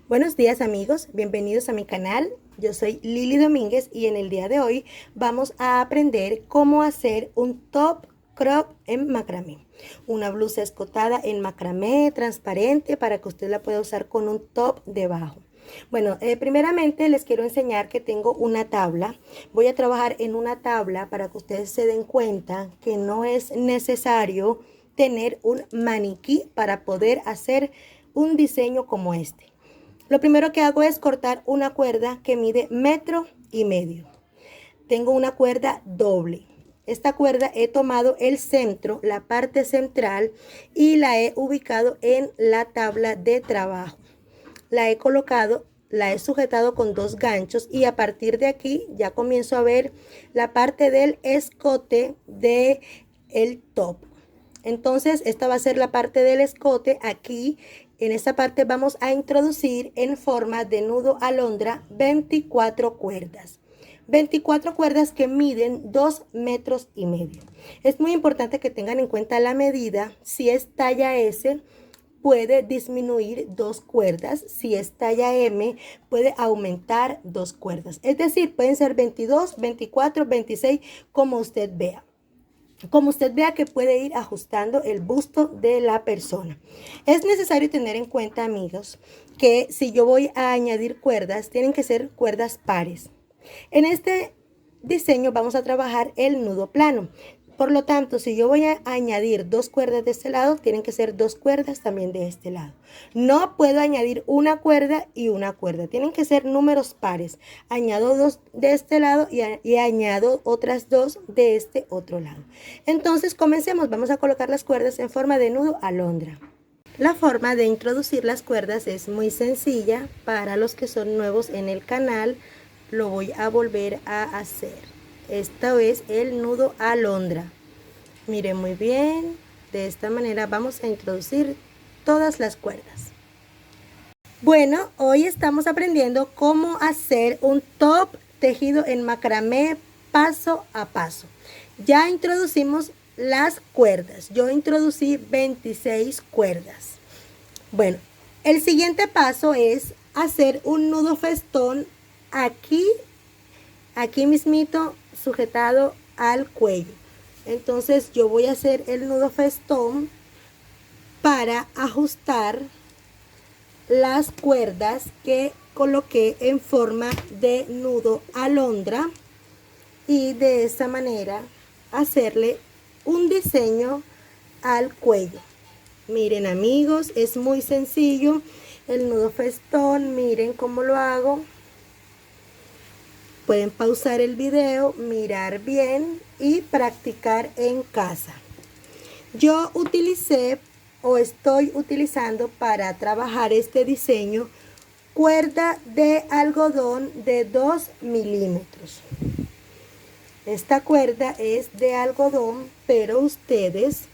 Buenos días amigos, bienvenidos a mi canal. Yo soy Lili Domínguez y en el día de hoy vamos a aprender cómo hacer un top crop en macramé. Una blusa escotada en macramé transparente para que usted la pueda usar con un top debajo. Bueno, primeramente les quiero enseñar que tengo una tabla. Voy a trabajar en una tabla para que ustedes se den cuenta que no es necesario tener un maniquí para poder hacer un diseño como este. Lo primero que hago es cortar una cuerda que mide 1,5 metros. Tengo una cuerda doble. Esta cuerda he tomado el centro, la parte central, y la he ubicado en la tabla de trabajo. La he colocado, la he sujetado con 2 ganchos y a partir de aquí ya comienzo a ver la parte del escote del top. Entonces esta va a ser la parte del escote. Aquí en esta parte vamos a introducir en forma de nudo alondra 24 cuerdas. 24 cuerdas que miden 2,5 metros. Es muy importante que tengan en cuenta la medida. Si es talla S, puede disminuir 2 cuerdas. Si es talla M, puede aumentar 2 cuerdas. Es decir, pueden ser 22, 24, 26, como usted vea. Como usted vea que puede ir ajustando el busto de la persona. Es necesario tener en cuenta, amigos, que si yo voy a añadir cuerdas, tienen que ser cuerdas pares. En este diseño vamos a trabajar el nudo plano. Por lo tanto, si yo voy a añadir 2 cuerdas de este lado, tienen que ser 2 cuerdas también de este lado. No puedo añadir una cuerda y una cuerda. Tienen que ser números pares. Añado 2 de este lado y añado otras 2 de este otro lado. Entonces, comencemos. Vamos a colocar las cuerdas en forma de nudo alondra. La forma de introducir las cuerdas es muy sencilla. Para los que son nuevos en el canal, lo voy a volver a hacer. Esta es el nudo alondra. Miren muy bien, de esta manera vamos a introducir todas las cuerdas. Bueno, hoy estamos aprendiendo cómo hacer un top tejido en macramé paso a paso. Ya introducimos las cuerdas. Yo introducí 26 cuerdas. Bueno, el siguiente paso es hacer un nudo festón aquí mismito, sujetado al cuello. Entonces yo voy a hacer el nudo festón para ajustar las cuerdas que coloqué en forma de nudo alondra y de esta manera hacerle un diseño al cuello. Miren amigos, es muy sencillo el nudo festón. Miren cómo lo hago. Pueden pausar el video, mirar bien y practicar en casa. Yo utilicé o estoy utilizando para trabajar este diseño cuerda de algodón de 2 milímetros. Esta cuerda es de algodón, pero ustedes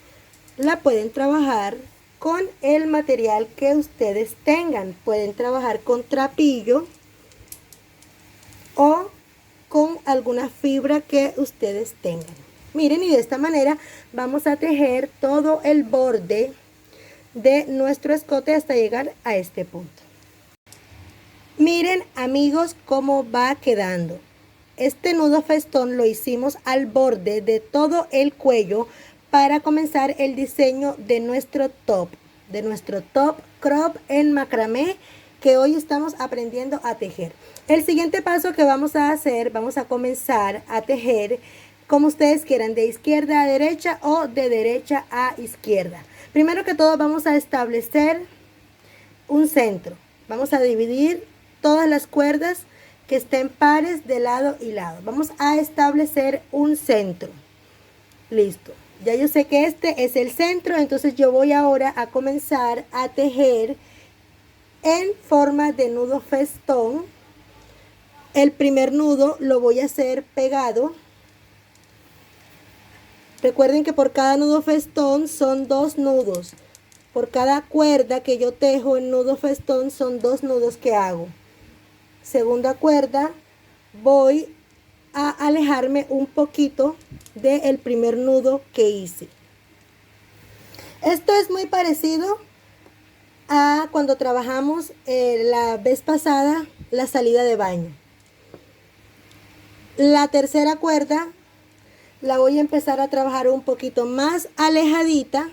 la pueden trabajar con el material que ustedes tengan. Pueden trabajar con trapillo o con alguna fibra que ustedes tengan. Miren, y de esta manera vamos a tejer todo el borde de nuestro escote hasta llegar a este punto. Miren amigos cómo va quedando. Este nudo festón lo hicimos al borde de todo el cuello para comenzar el diseño de nuestro top crop en macramé que hoy estamos aprendiendo a tejer. El siguiente paso que vamos a hacer, vamos a comenzar a tejer como ustedes quieran, de izquierda a derecha o de derecha a izquierda. Primero que todo vamos a establecer un centro. Vamos a dividir todas las cuerdas que estén pares de lado y lado. Vamos a establecer un centro. Listo. Ya yo sé que este es el centro, entonces yo voy ahora a comenzar a tejer en forma de nudo festón. El primer nudo lo voy a hacer pegado. Recuerden que por cada nudo festón son 2 nudos. Por cada cuerda que yo tejo en nudo festón son 2 nudos que hago. Segunda cuerda, voy a alejarme un poquito del primer nudo que hice. Esto es muy parecido a cuando trabajamos la vez pasada la salida de baño. La tercera cuerda la voy a empezar a trabajar un poquito más alejadita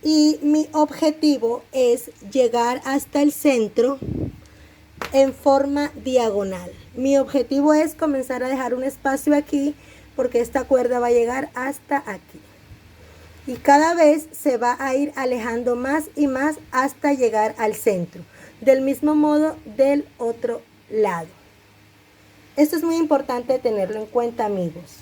y mi objetivo es llegar hasta el centro en forma diagonal. Mi objetivo es comenzar a dejar un espacio aquí porque esta cuerda va a llegar hasta aquí. Y cada vez se va a ir alejando más y más hasta llegar al centro. Del mismo modo del otro lado. Esto es muy importante tenerlo en cuenta, amigos.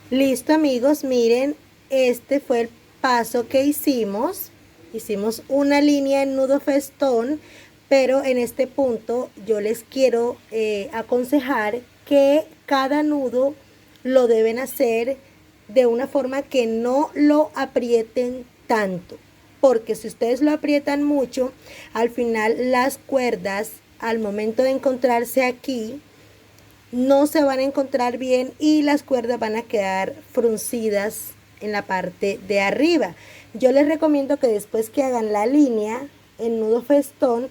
Listo, amigos, miren, este fue el paso que hicimos. Hicimos una línea en nudo festón, pero en este punto yo les quiero aconsejar que cada nudo lo deben hacer de una forma que no lo aprieten tanto, porque si ustedes lo aprietan mucho, al final las cuerdas al momento de encontrarse aquí no se van a encontrar bien y las cuerdas van a quedar fruncidas en la parte de arriba. Yo les recomiendo que después que hagan la línea en nudo festón,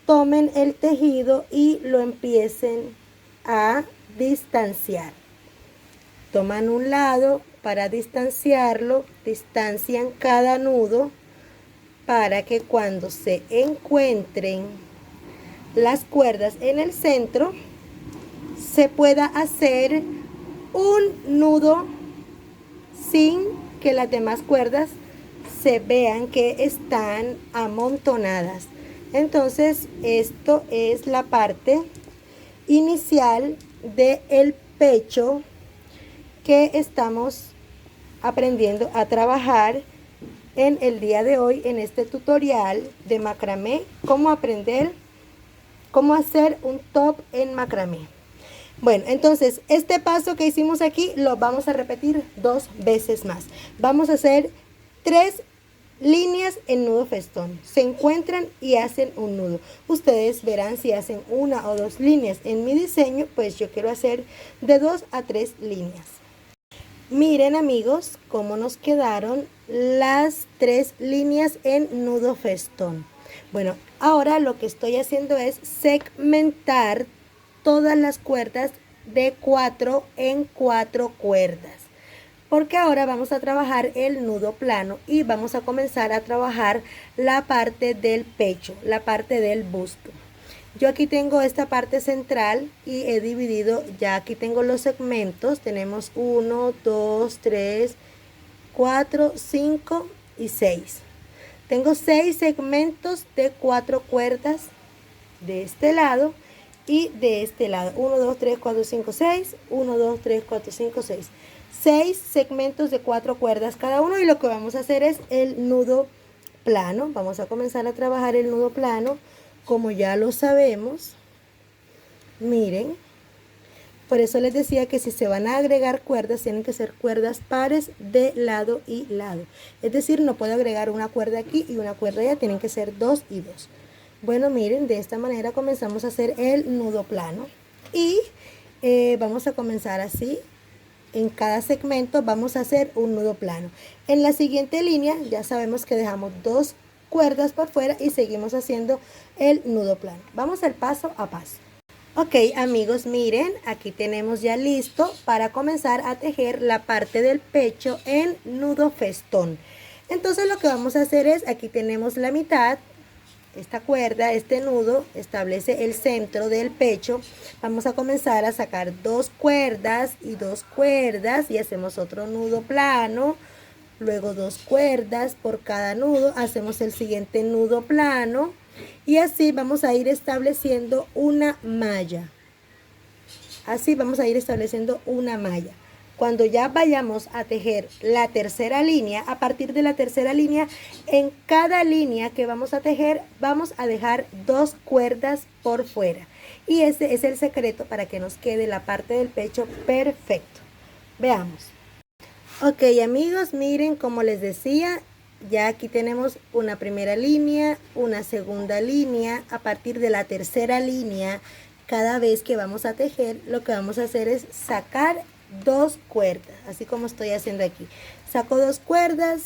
tomen el tejido y lo empiecen a distanciar. Toman un lado para distanciarlo, distancian cada nudo para que cuando se encuentren las cuerdas en el centro se pueda hacer un nudo sin que las demás cuerdas se vean que están amontonadas. Entonces esto es la parte inicial del pecho que estamos aprendiendo a trabajar en el día de hoy en este tutorial de macramé, cómo hacer un top en macramé. Bueno, entonces este paso que hicimos aquí lo vamos a repetir 2 veces más. Vamos a hacer 3 líneas en nudo festón. Se encuentran y hacen un nudo. Ustedes verán si hacen 1 o 2 líneas. En mi diseño, pues yo quiero hacer de 2 a 3 líneas. Miren, amigos, cómo nos quedaron las 3 líneas en nudo festón. Bueno, ahora lo que estoy haciendo es segmentar todas las cuerdas de 4 en 4 cuerdas, porque ahora vamos a trabajar el nudo plano y vamos a comenzar a trabajar la parte del pecho, la parte del busto. Yo aquí tengo esta parte central y he dividido, ya aquí tengo los segmentos, tenemos 1, 2, 3, 4, 5 y 6. Tengo 6 segmentos de 4 cuerdas de este lado y de este lado. 1, 2, 3, 4, 5, 6. 1, 2, 3, 4, 5, 6. 6 segmentos de 4 cuerdas cada uno y lo que vamos a hacer es el nudo plano. Vamos a comenzar a trabajar el nudo plano como ya lo sabemos. Miren, por eso les decía que si se van a agregar cuerdas tienen que ser cuerdas pares de lado y lado. Es decir, no puedo agregar una cuerda aquí y una cuerda allá, tienen que ser 2 y 2. Bueno, miren, de esta manera comenzamos a hacer el nudo plano y vamos a comenzar así. En cada segmento vamos a hacer un nudo plano. En la siguiente línea ya sabemos que dejamos 2 cuerdas por fuera y seguimos haciendo el nudo plano. Vamos al paso a paso. Ok, amigos, miren, aquí tenemos ya listo para comenzar a tejer la parte del pecho en nudo festón. Entonces lo que vamos a hacer es, aquí tenemos la mitad. Esta cuerda, este nudo, establece el centro del pecho. Vamos a comenzar a sacar 2 cuerdas y 2 cuerdas y hacemos otro nudo plano. Luego 2 cuerdas por cada nudo, hacemos el siguiente nudo plano y así vamos a ir estableciendo una malla. Así vamos a ir estableciendo una malla. Cuando ya vayamos a tejer la tercera línea, a partir de la tercera línea, en cada línea que vamos a tejer, vamos a dejar 2 cuerdas por fuera. Y ese es el secreto para que nos quede la parte del pecho perfecto. Veamos. Ok, amigos, miren, como les decía, ya aquí tenemos una primera línea, una segunda línea. A partir de la tercera línea, cada vez que vamos a tejer, lo que vamos a hacer es sacar 2 cuerdas, así como estoy haciendo aquí. Saco 2 cuerdas,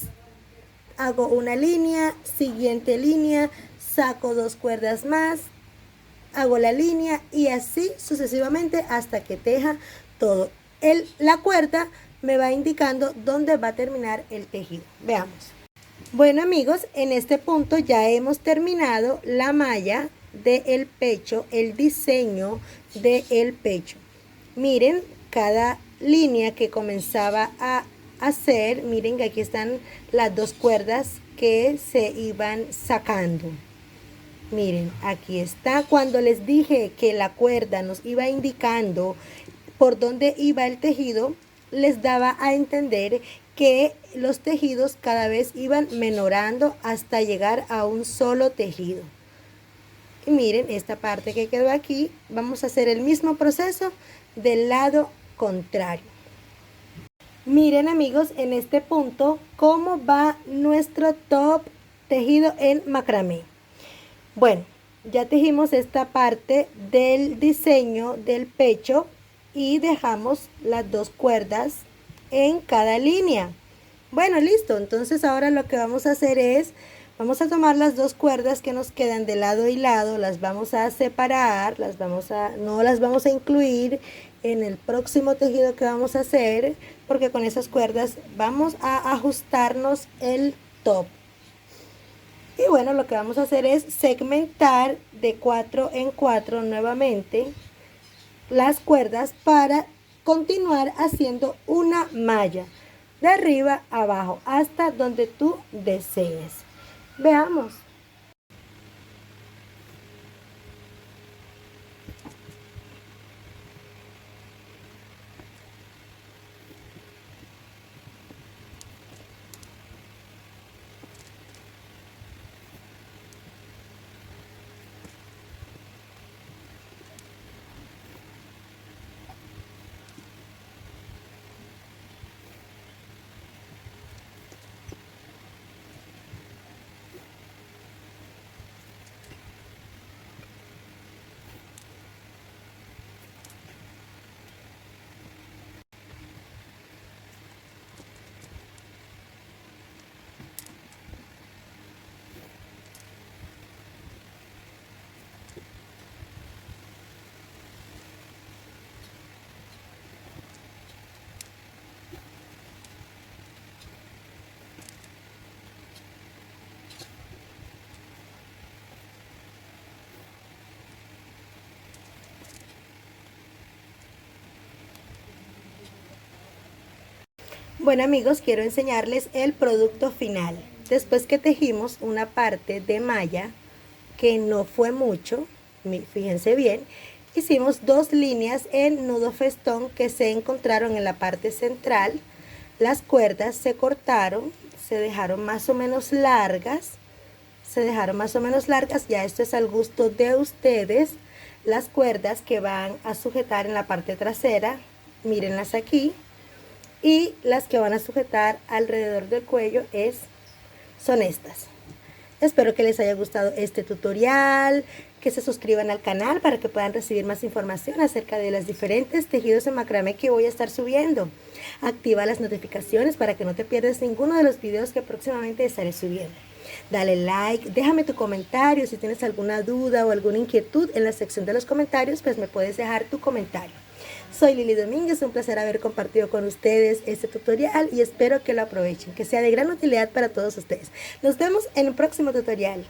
hago una línea, siguiente línea, saco 2 cuerdas más, hago la línea y así sucesivamente hasta que teja todo. La cuerda me va indicando dónde va a terminar el tejido. Veamos. Bueno amigos, en este punto ya hemos terminado la malla del pecho, el diseño del pecho. Miren, cada línea que comenzaba a hacer, miren que aquí están las 2 cuerdas que se iban sacando. Miren, aquí está. Cuando les dije que la cuerda nos iba indicando por dónde iba el tejido, les daba a entender que los tejidos cada vez iban menorando hasta llegar a un solo tejido. Y miren esta parte que quedó aquí, vamos a hacer el mismo proceso del lado contrario. Miren amigos, en este punto cómo va nuestro top tejido en macramé. Bueno, ya tejimos esta parte del diseño del pecho y dejamos las 2 cuerdas en cada línea. Bueno, listo. Entonces ahora lo que vamos a hacer es, vamos a tomar las 2 cuerdas que nos quedan de lado y lado, las vamos a separar, no las vamos a incluir en el próximo tejido que vamos a hacer, porque con esas cuerdas vamos a ajustarnos el top. Y bueno, lo que vamos a hacer es segmentar de 4 en 4 nuevamente las cuerdas para continuar haciendo una malla de arriba a abajo hasta donde tú desees. Veamos. Bueno amigos, quiero enseñarles el producto final. Después que tejimos una parte de malla, que no fue mucho, fíjense bien, hicimos 2 líneas en nudo festón que se encontraron en la parte central. Las cuerdas se cortaron, se dejaron más o menos largas, ya esto es al gusto de ustedes. Las cuerdas que van a sujetar en la parte trasera, mírenlas aquí. Y las que van a sujetar alrededor del cuello son estas. Espero que les haya gustado este tutorial, que se suscriban al canal para que puedan recibir más información acerca de los diferentes tejidos en macramé que voy a estar subiendo. Activa las notificaciones para que no te pierdas ninguno de los videos que próximamente estaré subiendo. Dale like, déjame tu comentario, si tienes alguna duda o alguna inquietud en la sección de los comentarios, pues me puedes dejar tu comentario. Soy Lili Domínguez, un placer haber compartido con ustedes este tutorial y espero que lo aprovechen, que sea de gran utilidad para todos ustedes. Nos vemos en el próximo tutorial.